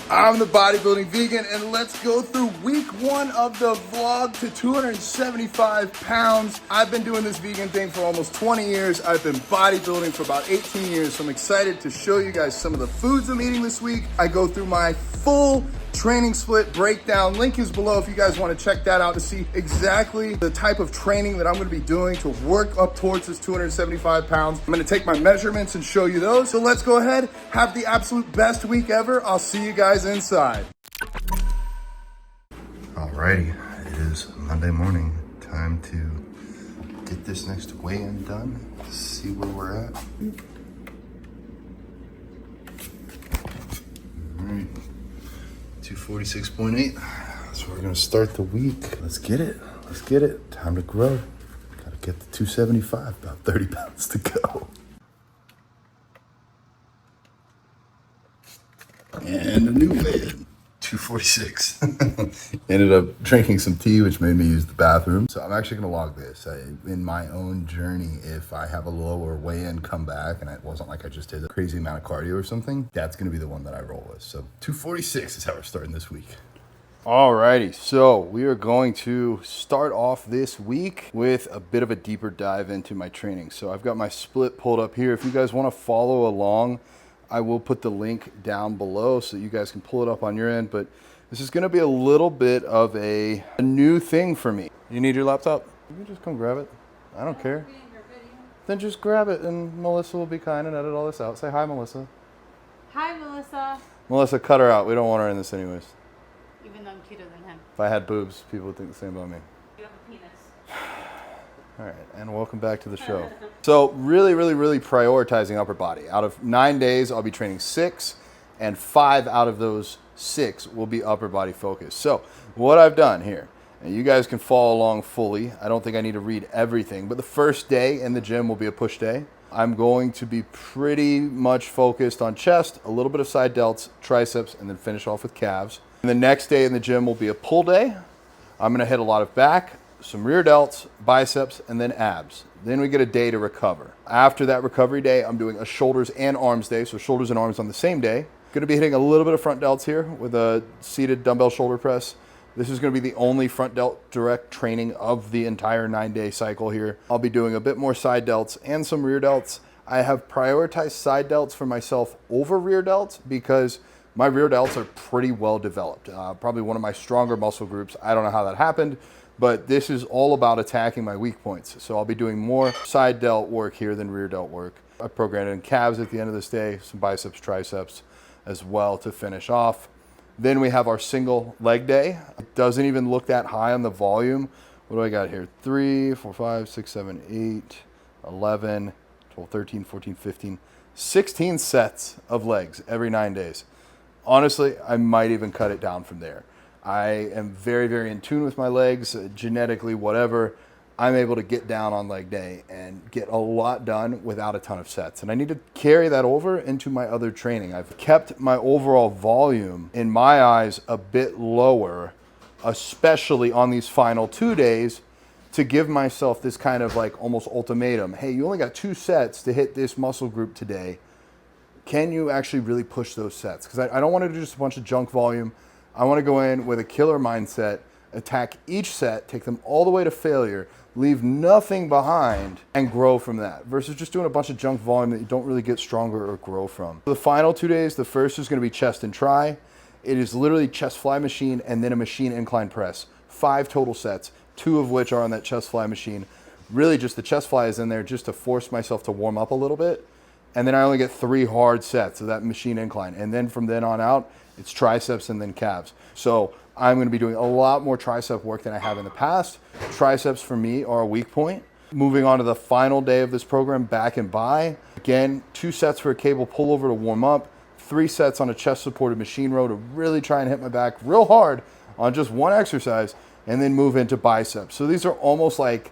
I'm the bodybuilding vegan, and let's go through week 1 of the vlog to 275 pounds. I've been doing this vegan thing for almost 20 years. I've been bodybuilding for about 18 years, so I'm excited to show you guys some of the foods I'm eating this week. I go through my full training split breakdown. Link is below if you guys want to check that out to see exactly the type of training that I'm going to be doing to work up towards this 275 pounds. I'm going to take my measurements and show you those. So let's go ahead, have the absolute best week ever. I'll see you guys inside. Alrighty, it is Monday morning. Time to get this next weigh-in done, see where we're at. Alright. 246.8. So we're gonna start the week. Let's get it. Let's get it. Time to grow. Gotta get to 275. About 30 pounds to go. And a new weigh-in. 246. Ended up drinking some tea, which made me use the bathroom. So I'm actually gonna log this. In my own journey, if I have a lower weigh-in come back, and it wasn't like I just did a crazy amount of cardio or something, that's gonna be the one that I roll with. So 246 is how we're starting this week. Alrighty, so we are going to start off this week with a bit of a deeper dive into my training. So I've got my split pulled up here. If you guys wanna follow along, I will put the link down below so you guys can pull it up on your end, but this is gonna be a little bit of a new thing for me. You need your laptop? You can just come grab it. I don't care. Then just grab it and Melissa will be kind and edit all this out. Say hi, Melissa. Hi, Melissa. Melissa, cut her out. We don't want her in this anyways. Even though I'm cuter than him. If I had boobs, people would think the same about me. You have a penis. All right, and welcome back to the show. So really prioritizing upper body. Out of 9 days, I'll be training 6, and 5 out of those 6 will be upper body focused. So what I've done here, and you guys can follow along fully. I don't think I need to read everything, but the first day in the gym will be a push day. I'm going to be pretty much focused on chest, a little bit of side delts, triceps, and then finish off with calves. And the next day in the gym will be a pull day. I'm gonna hit a lot of back, some rear delts, biceps, and then abs. Then we get a day to recover. After that recovery day, I'm doing a shoulders and arms day, so shoulders and arms on the same day. Gonna be hitting a little bit of front delts here with a seated dumbbell shoulder press. This is gonna be the only front delt direct training of the entire 9-day cycle here. I'll be doing a bit more side delts and some rear delts. I have prioritized side delts for myself over rear delts because my rear delts are pretty well developed. Probably one of my stronger muscle groups. I don't know how that happened, but this is all about attacking my weak points. So I'll be doing more side delt work here than rear delt work. I programmed in calves at the end of this day, some biceps, triceps as well to finish off. Then we have our single leg day. It doesn't even look that high on the volume. What do I got here? 3, 4, 5, 6, 7, 8, 11, 12, 13, 14, 15, 16 sets of legs every 9 days. Honestly, I might even cut it down from there. I am very in tune with my legs, genetically, whatever. I'm able to get down on leg day and get a lot done without a ton of sets. And I need to carry that over into my other training. I've kept my overall volume, in my eyes, a bit lower, especially on these final 2 days, to give myself this kind of like almost ultimatum. Hey, you only got 2 sets to hit this muscle group today. Can you actually really push those sets? Because I don't want to do just a bunch of junk volume. I want to go in with a killer mindset, attack each set, take them all the way to failure, leave nothing behind, and grow from that, versus just doing a bunch of junk volume that you don't really get stronger or grow from. The final 2 days, the first is going to be chest and tri. It is literally chest fly machine and then a machine incline press. 5 total sets, 2 of which are on that chest fly machine. Really just the chest fly is in there just to force myself to warm up a little bit. And then I only get 3 hard sets of that machine incline. And then from then on out, it's triceps and then calves. So I'm gonna be doing a lot more tricep work than I have in the past. Triceps for me are a weak point. Moving on to the final day of this program, back and bi. Again, 2 sets for a cable pullover to warm up, 3 sets on a chest supported machine row to really try and hit my back real hard on just one exercise, and then move into biceps. So these are almost like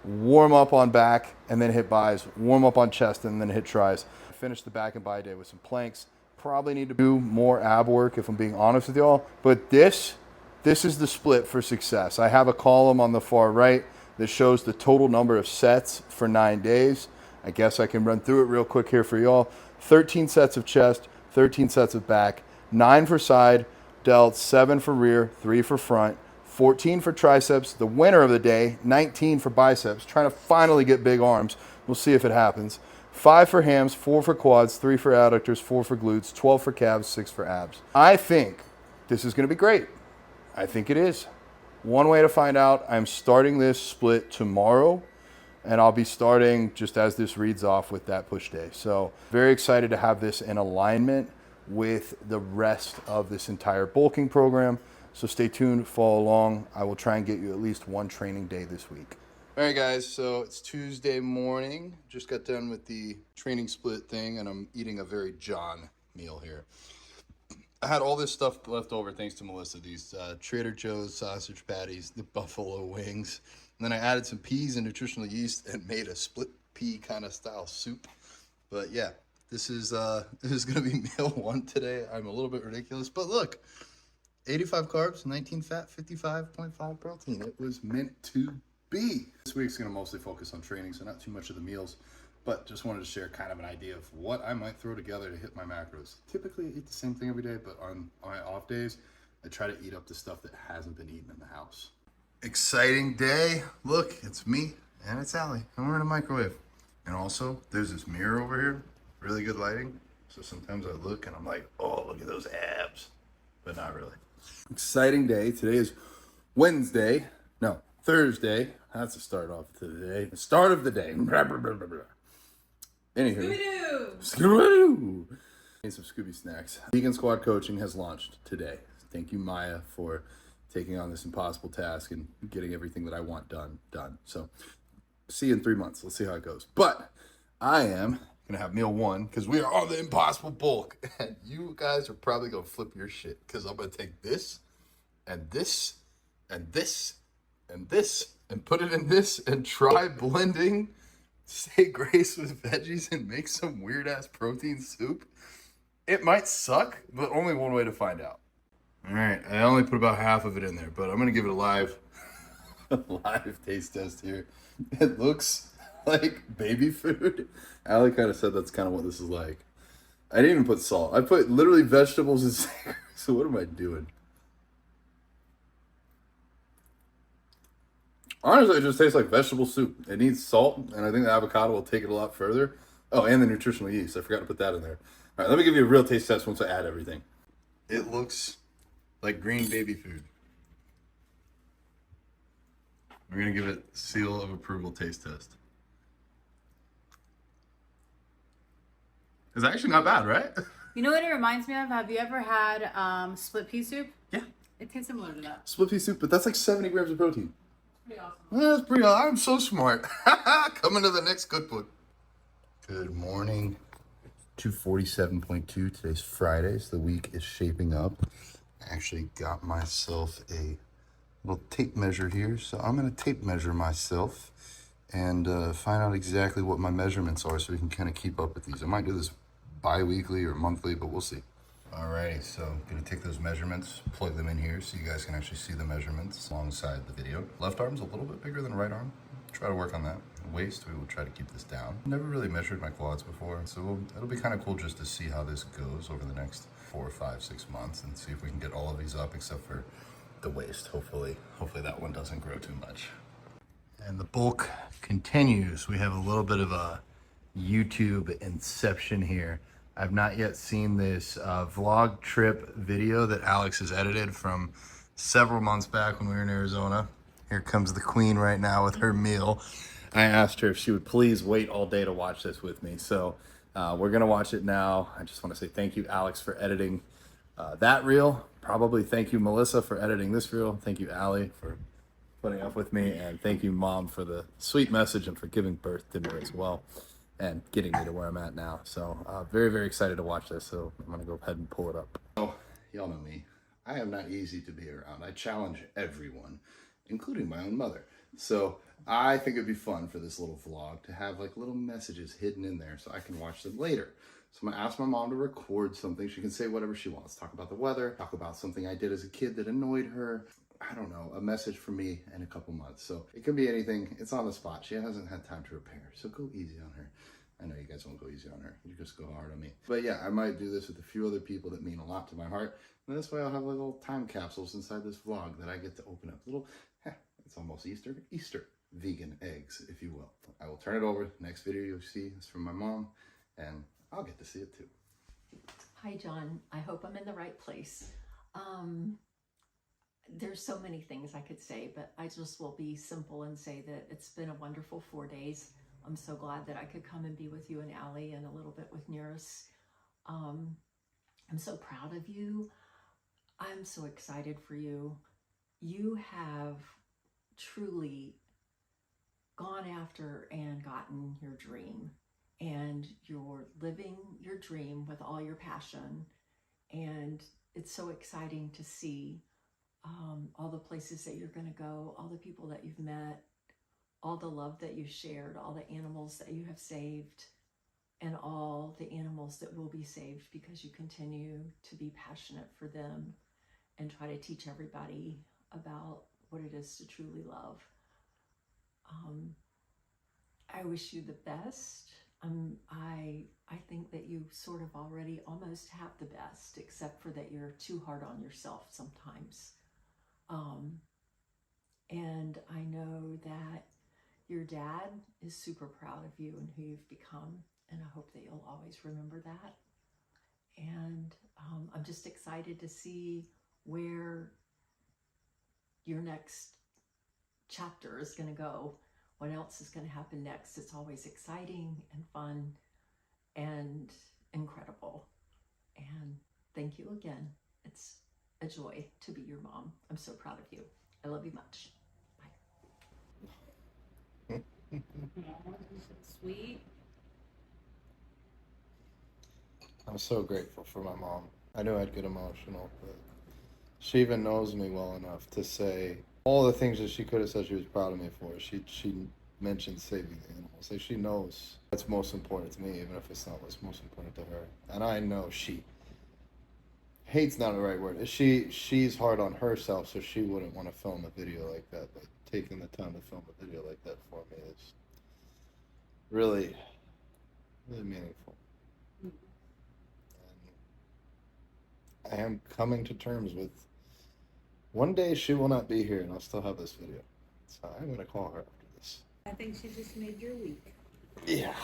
warm up on back and then hit bis, warm up on chest and then hit tris. Finish the back and bi day with some planks. Probably need to do more ab work if I'm being honest with y'all, but this is the split for success. I have a column on the far right that shows the total number of sets for 9 days. I guess I can run through it real quick here for y'all. 13 sets of chest, 13 sets of back, 9 for side, delts, 7 for rear, 3 for front, 14 for triceps, the winner of the day, 19 for biceps, trying to finally get big arms. We'll see if it happens. 5 for hams, 4 for quads, 3 for adductors, 4 for glutes, 12 for calves, 6 for abs. I think this is going to be great. I think it is. One way to find out, I'm starting this split tomorrow, and I'll be starting just as this reads off with that push day. So very excited to have this in alignment with the rest of this entire bulking program. So stay tuned, follow along. I will try and get you at least one training day this week. All right, guys, so it's Tuesday morning. Just got done with the training split thing, and I'm eating a very John meal here. I had all this stuff left over thanks to Melissa. These Trader Joe's sausage patties, the buffalo wings. And then I added some peas and nutritional yeast and made a split pea kind of style soup. But yeah, this is going to be meal one today. I'm a little bit ridiculous, but look. 85 carbs, 19 fat, 55.5 protein. It was meant to be. This week's going to mostly focus on training, so not too much of the meals, but just wanted to share kind of an idea of what I might throw together to hit my macros. Typically, I eat the same thing every day, but on my off days, I try to eat up the stuff that hasn't been eaten in the house. Exciting day. Look, it's me and it's Allie, and we're in a microwave. And also, there's this mirror over here, really good lighting. So sometimes I look and I'm like, oh, look at those abs, but not really. Exciting day. Today is Thursday. That's the start off to the day. The start of the day. Anywho. Scooby-Doo. Need some Scooby snacks. Vegan Squad Coaching has launched today. Thank you, Maya, for taking on this impossible task and getting everything that I want done. So see you in 3 months. Let's see how it goes. But I am gonna have meal one because we are on the impossible bulk, and you guys are probably gonna flip your shit because I'm gonna take this and this and this and this and put it in this and try blending say grace with veggies and make some weird ass protein soup. It might suck, but only one way to find out. All right, I only put about half of it in there, but I'm gonna give it a live taste test here. It looks like baby food. Allie kind of said that's kind of what this is like. I didn't even put salt. I put literally vegetables and cigarettes. So what am I doing? Honestly, it just tastes like vegetable soup. It needs salt, and I think the avocado will take it a lot further. Oh, and the nutritional yeast. I forgot to put that in there. All right, let me give you a real taste test once I add everything. It looks like green baby food. We're going to give it seal of approval taste test. It's actually not bad, right? You know what it reminds me of? Have you ever had split pea soup? Yeah. It tastes similar to that. Split pea soup, but that's like 70 grams of protein. Pretty awesome. That's pretty awesome. I'm so smart. Coming to the next cookbook. Good morning. 247.2. Today's Friday, so the week is shaping up. I actually got myself a little tape measure here, so I'm going to tape measure myself and find out exactly what my measurements are so we can kind of keep up with these. I might do this bi-weekly or monthly, but we'll see. Alrighty, so I'm going to take those measurements, plug them in here so you guys can actually see the measurements alongside the video. Left arm's a little bit bigger than right arm. Try to work on that. Waist, we will try to keep this down. Never really measured my quads before, so it'll be kind of cool just to see how this goes over the next 4, 5, 6 months and see if we can get all of these up except for the waist. Hopefully that one doesn't grow too much. And the bulk continues. We have a little bit of a YouTube inception here. I've not yet seen this vlog trip video that Alex has edited from several months back when we were in Arizona. Here comes the queen right now with her meal. I asked her if she would please wait all day to watch this with me. So we're gonna watch it now. I just wanna say thank you, Alex, for editing that reel. Probably thank you, Melissa, for editing this reel. Thank you, Allie, for putting up with me. And thank you, Mom, for the sweet message and for giving birth to me as well and getting me to where I'm at now. So very, very excited to watch this. So I'm gonna go ahead and pull it up. Oh, y'all know me. I am not easy to be around. I challenge everyone, including my own mother. So I think it'd be fun for this little vlog to have like little messages hidden in there so I can watch them later. So I'm gonna ask my mom to record something. She can say whatever she wants. Talk about the weather, talk about something I did as a kid that annoyed her. I don't know, a message from me in a couple months. So it can be anything. It's on the spot. She hasn't had time to prepare, so go easy on her. I know you guys won't go easy on her. You just go hard on me. But yeah, I might do this with a few other people that mean a lot to my heart. And this way I'll have little time capsules inside this vlog that I get to open up. Little, it's almost Easter vegan eggs, if you will. I will turn it over. Next video you'll see is from my mom, and I'll get to see it too. Hi, John. I hope I'm in the right place. There's so many things I could say, but I just will be simple and say that it's been a wonderful 4 days. I'm so glad that I could come and be with you and Allie and a little bit with Nearest. I'm so proud of you. I'm so excited for you. You have truly gone after and gotten your dream, and you're living your dream with all your passion. And it's so exciting to see all the places that you're going to go, all the people that you've met, all the love that you shared, all the animals that you have saved, and all the animals that will be saved because you continue to be passionate for them and try to teach everybody about what it is to truly love. I wish you the best. I think that you sort of already almost have the best, except for that you're too hard on yourself sometimes. And I know that your dad is super proud of you and who you've become, and I hope that you'll always remember that. And I'm just excited to see where your next chapter is going to go, what else is going to happen next. It's always exciting and fun and incredible. And thank you again. It's a joy to be your mom. I'm so proud of you. I love you much. Bye. Sweet. I'm so grateful for my mom. I knew I'd get emotional, but she even knows me well enough to say all the things that she could have said she was proud of me for. She mentioned saving the animals. Like, she knows what's most important to me, even if it's not what's most important to her. And I know hate's not the right word. She's hard on herself, so she wouldn't want to film a video like that. But taking the time to film a video like that for me is really, really meaningful. And I am coming to terms with one day she will not be here and I'll still have this video. So I'm going to call her after this. I think she just made your week. Yeah.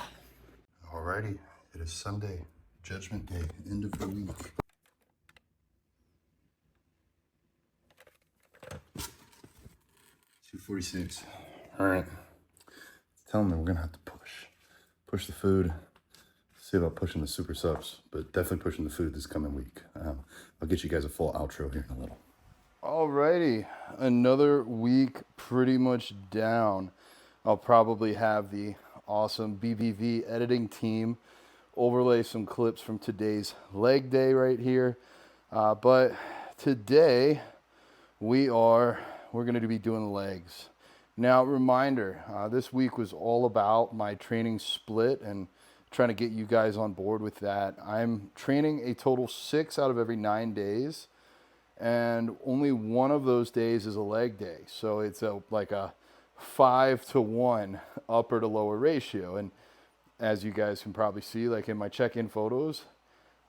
Alrighty. It is Sunday, Judgment Day, end of the week. 2:46. Alright. Tell me we're going to have to push the food. See about pushing the super subs, but definitely pushing the food this coming week. I'll get you guys a full outro here in a little. Alrighty, another week pretty much down. I'll probably have the awesome BVV editing team overlay some clips from today's leg day right here. But today we're going to be doing the legs. Now, reminder, this week was all about my training split and trying to get you guys on board with that. I'm training a total 6 out of every 9 days, and only one of those days is a leg day. So it's like a 5-to-1 upper to lower ratio. And as you guys can probably see, like in my check-in photos,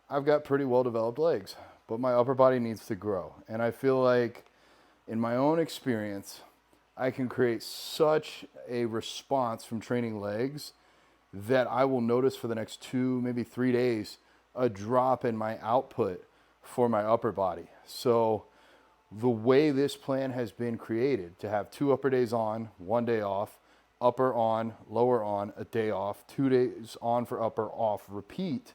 I've got pretty well-developed legs, but my upper body needs to grow. And I feel like in my own experience, I can create such a response from training legs that I will notice for the next 2, maybe 3 days, a drop in my output for my upper body. So the way this plan has been created, to have 2 upper days on, 1 day off, upper on, lower on, a day off, 2 days on for upper, off, repeat.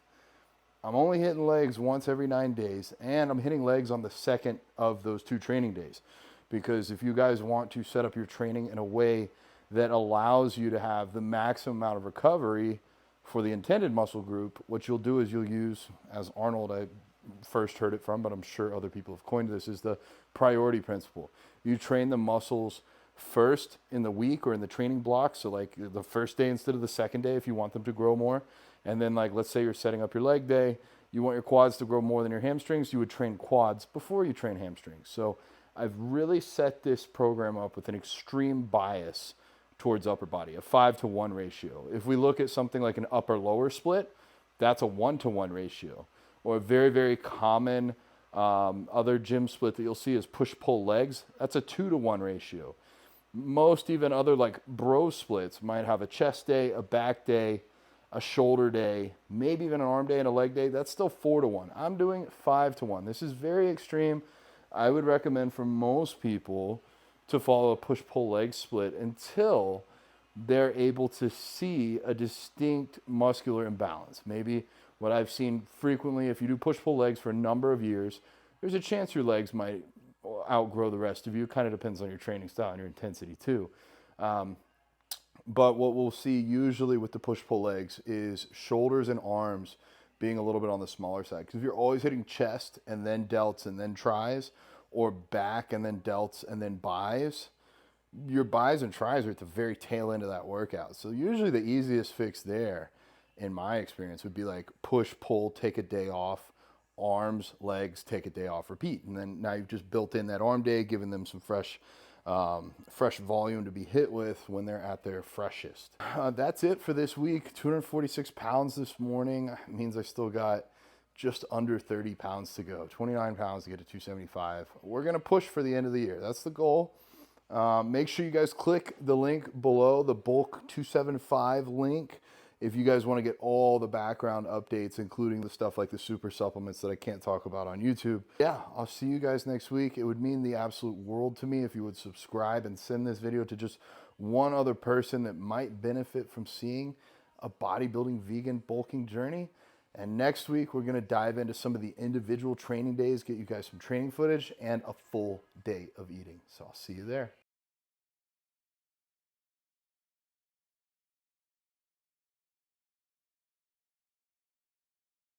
I'm only hitting legs once every 9 days, and I'm hitting legs on the second of those 2 training days. Because if you guys want to set up your training in a way that allows you to have the maximum amount of recovery for the intended muscle group, what you'll do is you'll use, as Arnold, I first heard it from, but I'm sure other people have coined this, is the priority principle. You train the muscles first in the week or in the training block. So like the first day instead of the second day, if you want them to grow more. And then like, let's say you're setting up your leg day, you want your quads to grow more than your hamstrings, you would train quads before you train hamstrings. So I've really set this program up with an extreme bias towards upper body, a 5-to-1 ratio. If we look at something like an upper lower split, that's a 1-to-1 ratio. Or a very, very common other gym split that you'll see is push-pull legs. That's a 2-to-1 ratio. Most even other like bro splits might have a chest day, a back day, a shoulder day, maybe even an arm day and a leg day. That's still 4-to-1. I'm doing 5-to-1. This is very extreme. I would recommend for most people to follow a push-pull leg split until they're able to see a distinct muscular imbalance. Maybe what I've seen frequently, if you do push-pull legs for a number of years, there's a chance your legs might outgrow the rest of you. It kind of depends on your training style and your intensity too. But what we'll see usually with the push-pull legs is shoulders and arms being a little bit on the smaller side. Because if you're always hitting chest and then delts and then tries, or back and then delts and then buys, your buys and tries are at the very tail end of that workout. So usually the easiest fix there, in my experience, would be like push, pull, take a day off, arms, legs, take a day off, repeat. And then now you've just built in that arm day, giving them some fresh volume to be hit with when they're at their freshest. That's it for this week. 246 pounds this morning. It means I still got just under 30 pounds to go. 29 pounds to get to 275. We're going to push for the end of the year. That's the goal. Make sure you guys click the link below, the bulk 275 link, if you guys want to get all the background updates, including the stuff like the super supplements that I can't talk about on YouTube. Yeah, I'll see you guys next week. It would mean the absolute world to me if you would subscribe and send this video to just one other person that might benefit from seeing a bodybuilding vegan bulking journey. And next week, we're going to dive into some of the individual training days, get you guys some training footage and a full day of eating. So I'll see you there.